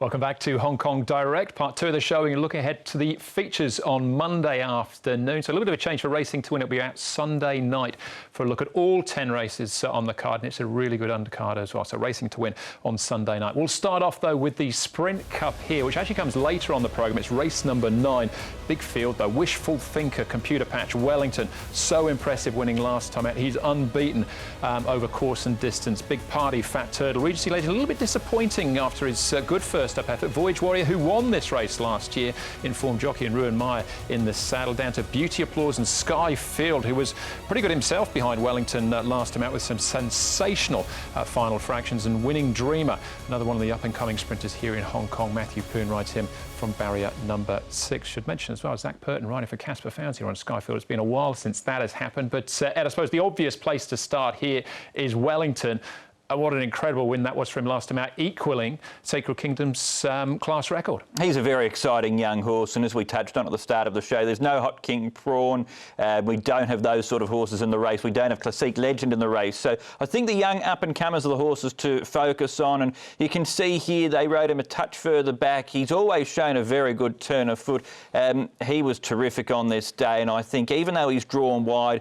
Welcome back to Hong Kong Direct, part 2 of the show. We're going to look ahead to the features on Monday afternoon. So a little bit of a change for Racing to Win. It'll be out Sunday night for a look at all 10 races on the card, and it's a really good undercard as well. So Racing to Win on Sunday night. We'll start off, though, with the Sprint Cup here, which actually comes later on the programme. It's race number 9. Big field, though. Wishful Thinker, Computer Patch, Wellington. So impressive winning last time out. He's unbeaten over course and distance. Big Party, Fat Turtle. Regency Lady, a little bit disappointing after his good first up effort. Voyage Warrior, who won this race last year, informed jockey and Ruan Meyer in the saddle, down to Beauty Applause and Sky Field, who was pretty good himself behind Wellington last time out with some sensational final fractions, and Winning Dreamer, another one of the up-and-coming sprinters here in Hong Kong. Matthew Poon rides him from barrier number 6. Should mention as well, Zach Purton riding for Casper Fownes here on Skyfield. It's been a while since that has happened, but Ed, I suppose the obvious place to start here is Wellington. What an incredible win that was for him last time out, equalling Sacred Kingdom's class record. He's a very exciting young horse, and as we touched on at the start of the show, there's no Hot King Prawn. We don't have those sort of horses in the race. We don't have Classique Legend in the race. So I think the young up-and-comers are the horses to focus on, and you can see here they rode him a touch further back. He's always shown a very good turn of foot. He was terrific on this day, and I think even though he's drawn wide,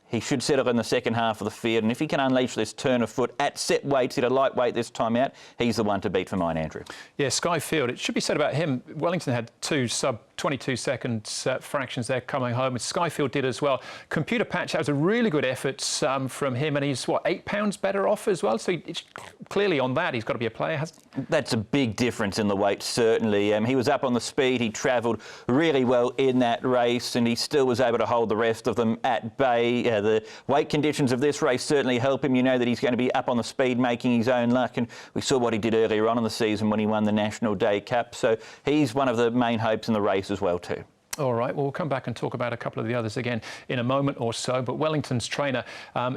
he should settle in the second half of the field, and if he can unleash this turn of foot at set weights, at a lightweight this time out, he's the one to beat for mine, Andrew. Yeah, Sky Field, it should be said about him, Wellington had 2 sub-22 second fractions there coming home, and Skyfield did as well. Computer Patch, that was a really good effort from him, and he's, what, £8 better off as well? So it's clearly on that, he's got to be a player, hasn't he? That's a big difference in the weight, certainly. He was up on the speed, he travelled really well in that race, and he still was able to hold the rest of them at bay. The weight conditions of this race certainly help him. You know that he's going to be up on the speed making his own luck, and we saw what he did earlier on in the season when he won the National Day Cup. So he's one of the main hopes in the race as well too. All right, well, we'll come back and talk about a couple of the others again in a moment or so, but Wellington's trainer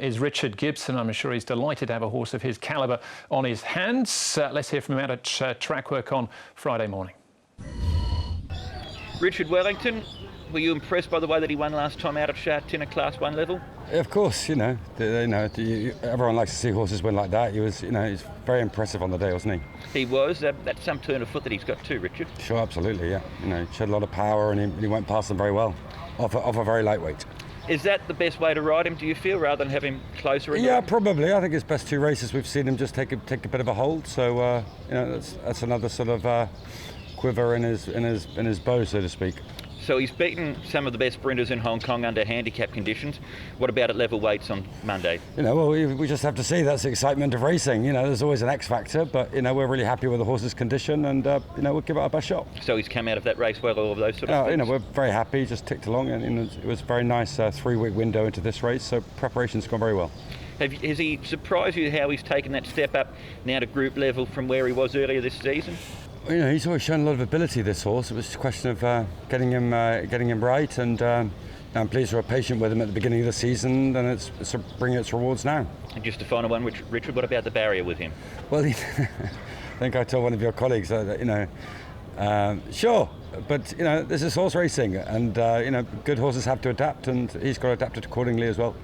is Richard Gibson. I'm sure he's delighted to have a horse of his calibre on his hands. Let's hear from him out at track work on Friday morning. Richard, Wellington, were you impressed by the way that he won last time out at Sha Tin at Class 1 level? Of course, everyone likes to see horses win like that. He was, he's very impressive on the day, wasn't he? He was. That's some turn of foot that he's got too, Richard. Sure, absolutely, yeah. He showed a lot of power, and he went past them very well, off a very lightweight. Is that the best way to ride him, do you feel, rather than have him closer? Yeah, probably. I think his best 2 races we've seen him just take a bit of a hold. So that's another sort of quiver in his bow, so to speak. So he's beaten some of the best sprinters in Hong Kong under handicap conditions. What about at level weights on Monday? Well, we just have to see. That's the excitement of racing. There's always an X factor, but we're really happy with the horse's condition, and we'll give it our best shot. So he's come out of that race well, all of those sort of things? We're very happy. Just ticked along, and it was a very nice 3-week window into this race. So preparation's gone very well. Has he surprised you how he's taken that step up now to group level from where he was earlier this season? He's always shown a lot of ability, this horse. It was just a question of getting him right, and I'm pleased we were patient with him at the beginning of the season, and it's bringing its rewards now. And just a final one, Richard, what about the barrier with him? Well, I think I told one of your colleagues that, sure, but this is horse racing, and good horses have to adapt, and he's got to adapt it accordingly as well.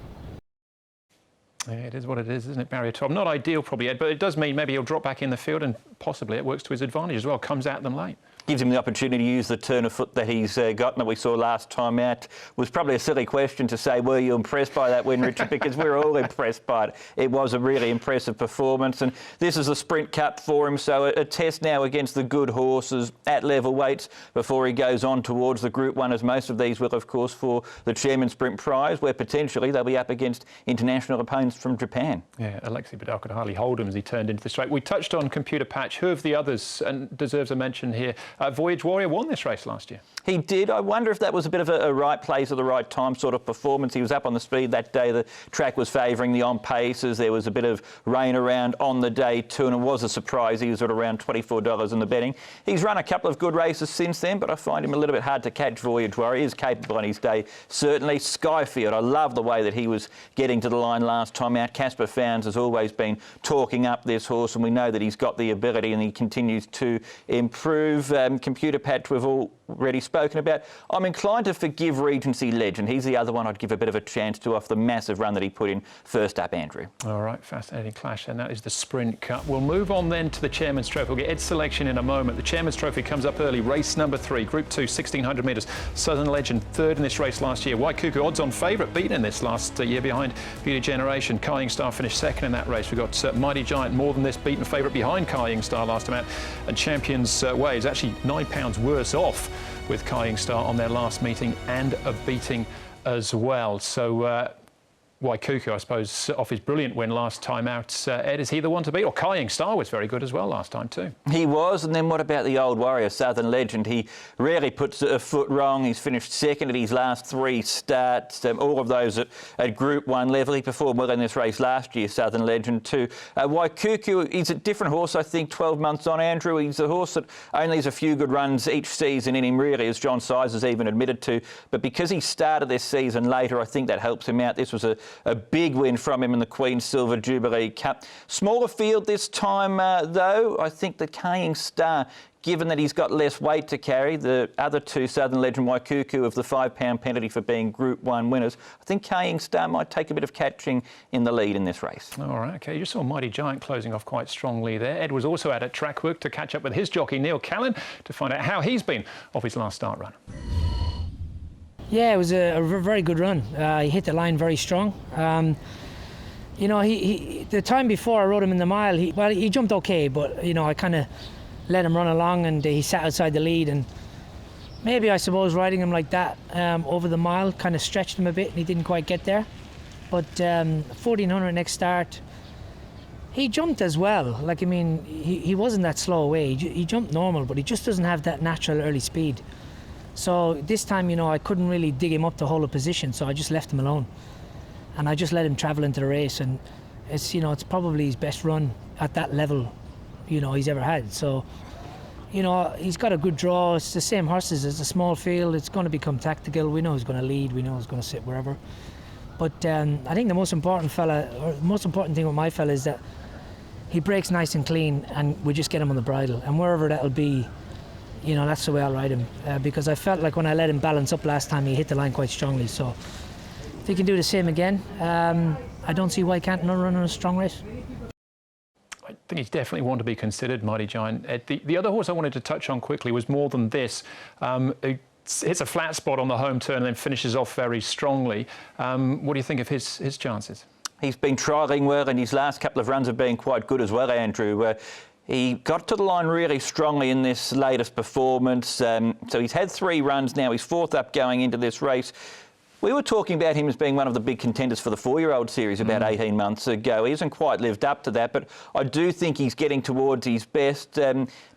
Yeah, it is what it is, isn't it, barrier 12? Not ideal probably, Ed, but it does mean maybe he'll drop back in the field, and possibly it works to his advantage as well, comes at them late. Gives him the opportunity to use the turn of foot that he's got, that we saw last time out. Was probably a silly question to say, were you impressed by that win, Richard? Because we're all impressed by it. It was a really impressive performance, and this is a Sprint Cup for him, so a test now against the good horses at level weights before he goes on towards the Group 1, as most of these will, of course, for the Chairman Sprint Prize, where potentially they'll be up against international opponents from Japan. Yeah, Alexei Badal could hardly hold him as he turned into the straight. We touched on Computer Patch. Who of the others, and deserves a mention here, Voyage Warrior won this race last year. He did. I wonder if that was a bit of a right place at the right time sort of performance. He was up on the speed that day. The track was favouring the on-paces. There was a bit of rain around on the day too, and it was a surprise. He was at around $24 in the betting. He's run a couple of good races since then, but I find him a little bit hard to catch, Voyage Warrior. He is capable on his day, certainly. Skyfield, I love the way that he was getting to the line last time out. Casper Fownes has always been talking up this horse, and we know that he's got the ability and he continues to improve. Computer Patch, we've all already spoken about. I'm inclined to forgive Regency Legend. He's the other one I'd give a bit of a chance to off the massive run that he put in first up, Andrew. All right, fascinating clash, and that is the Sprint Cup. We'll move on then to the Chairman's Trophy. We'll get Ed's selection in a moment. The Chairman's Trophy comes up early. Race number 3, Group 2, 1,600 metres. Southern Legend, third in this race last year. Waikuku, odds-on favourite, beaten in this last year behind Beauty Generation. Kaying Star finished second in that race. We've got Mighty Giant, more than this, beaten favourite behind Kaying Star last time out. And Champions Way is actually £9 worse off with Kaying Star on their last meeting and a beating as well. So Waikuku, I suppose, off his brilliant win last time out. Ed, is he the one to beat? Or Kaying Star was very good as well last time too. He was, and then what about the old warrior, Southern Legend? He rarely puts a foot wrong. He's finished second at his last 3 starts, all of those at Group 1 level. He performed well in this race last year, Southern Legend too. Waikuku, he's a different horse, I think, 12 months on, Andrew. He's a horse that only has a few good runs each season in him, really, as John Size has even admitted to. But because he started this season later, I think that helps him out. This was a big win from him in the Queen's Silver Jubilee Cup. Smaller field this time, though. I think that Kaying Star, given that he's got less weight to carry, the other two, Southern Legend, Waikuku, of the £5 penalty for being Group 1 winners, I think Kaying Star might take a bit of catching in the lead in this race. All right, OK. You just saw Mighty Giant closing off quite strongly there. Ed was also out at track work to catch up with his jockey, Neil Callan, to find out how he's been off his last start run. Yeah, it was a very good run. He hit the line very strong. You know, the time before I rode him in the mile, he jumped okay, but, you know, I kind of let him run along and he sat outside the lead, and maybe, I suppose, riding him like that over the mile kind of stretched him a bit and he didn't quite get there. But 1,400 next start, he jumped as well. Like, I mean, he wasn't that slow away. He jumped normal, but he just doesn't have that natural early speed. So this time, you know, I couldn't really dig him up to hold a position, so I just left him alone. And I just let him travel into the race, and it's, you know, it's probably his best run at that level, you know, he's ever had. So, you know, he's got a good draw. It's the same horses. It's a small field. It's going to become tactical. We know he's going to lead. We know he's going to sit wherever. But I think the most important thing with my fella is that he breaks nice and clean, and we just get him on the bridle. And wherever that'll be, you know, that's the way I'll ride him, because I felt like when I let him balance up last time, he hit the line quite strongly. So if he can do the same again, I don't see why he can't run a strong race. I think he's definitely one to be considered, Mighty Giant. The other horse I wanted to touch on quickly was More Than This. It hits a flat spot on the home turn and then finishes off very strongly. What do you think of his chances? He's been trialling well, and his last couple of runs have been quite good as well, Andrew. He got to the line really strongly in this latest performance. So he's had 3 runs now. He's 4th up going into this race. We were talking about him as being one of the big contenders for the 4-year-old series about 18 months ago. He hasn't quite lived up to that, but I do think he's getting towards his best.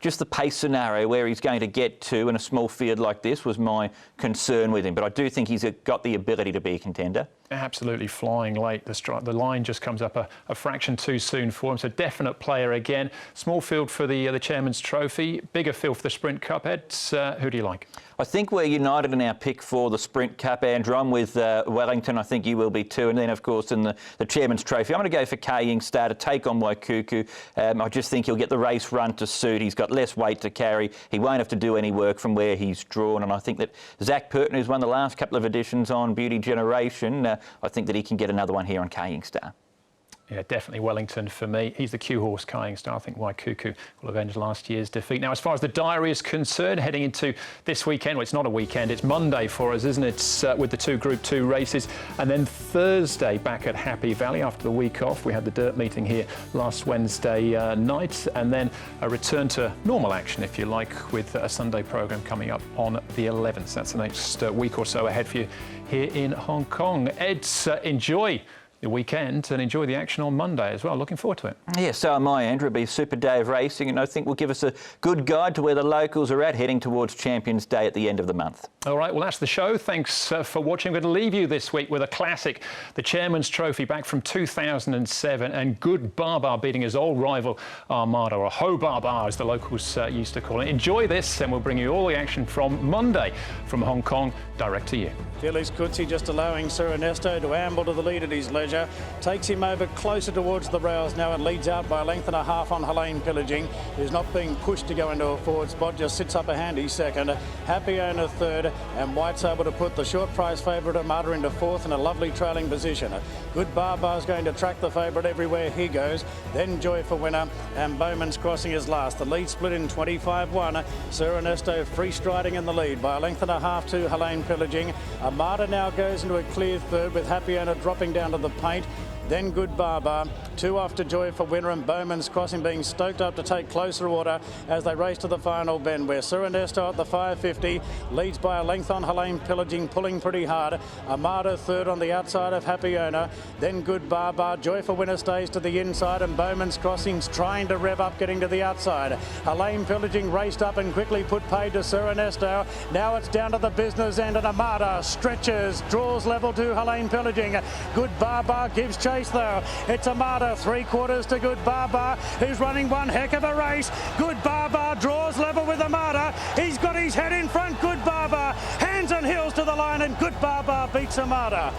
Just the pace scenario where he's going to get to in a small field like this was my concern with him. But I do think he's got the ability to be a contender. Absolutely flying late. The line just comes up a fraction too soon for him. So definite player again. Small field for the Chairman's Trophy. Bigger field for the Sprint Cup. Ed, who do you like? I think we're united in our pick for the Sprint Cup, Andrew. I'm with Wellington. I think you will be too. And then, of course, in the Chairman's Trophy, I'm going to go for Kaying Star to take on Waikuku. I just think he'll get the race run to suit. He's got less weight to carry. He won't have to do any work from where he's drawn. And I think that Zach Purton, who's won the last couple of editions on Beauty Generation, I think that he can get another one here on Kaying Star. Yeah, definitely Wellington for me. He's the Q horse, Kaying Star. I think Waikuku will avenge last year's defeat. Now, as far as the diary is concerned, heading into this weekend, well, it's not a weekend, it's Monday for us, isn't it, with the 2 Group 2 races. And then Thursday back at Happy Valley after the week off. We had the dirt meeting here last Wednesday night, and then a return to normal action, if you like, with a Sunday programme coming up on the 11th. That's the next week or so ahead for you here in Hong Kong. Ed, enjoy the weekend and enjoy the action on Monday as well. Looking forward to it. Yeah, so am I, Andrew. It'll be a super day of racing, and I think will give us a good guide to where the locals are at heading towards Champions Day at the end of the month. All right, well, that's the show. Thanks for watching. I'm going to leave you this week with a classic, the Chairman's Trophy back from 2007, and Good Baba beating his old rival Armada, or Ho Baba as the locals used to call it. Enjoy this, and we'll bring you all the action from Monday from Hong Kong direct to you. Felix Coetzee just allowing Sir Ernesto to amble to the lead at his leisure. Pleasure. Takes him over closer towards the rails now and leads out by a length and a half on Helene Pillaging, who's not being pushed to go into a forward spot, just sits up a handy second. Happy Owner third, and White's able to put the short price favourite Armada into fourth in a lovely trailing position. Good Barbar's going to track the favourite everywhere he goes. Then Joy for Winner, and Bowman's Crossing is last. The lead split in 25-1. Sir Ernesto free striding in the lead by a length and a half to Helene Pillaging. Armada now goes into a clear third with Happy Owner dropping down to the paint. Then Good Barbar, 2 off to Joy for Winner, and Bowman's Crossing being stoked up to take closer order as they race to the final bend, where Sir Ernesto at the 550 leads by a length on Helene Pillaging, pulling pretty hard. Armada third on the outside of Happy Owner. Then Good Barbar, Joy for Winner stays to the inside, and Bowman's Crossing's trying to rev up, getting to the outside. Helene Pillaging raced up and quickly put paid to Sir Ernesto. Now it's down to the business end, and Armada stretches, draws level to Helene Pillaging. Good Barbar gives chase though. It's Armada, 3/4 to Good Barbar, who's running one heck of a race. Good Barbar draws level with Armada. He's got his head in front, Good Barbar. Hands and heels to the line, and Good Barbar beats Armada.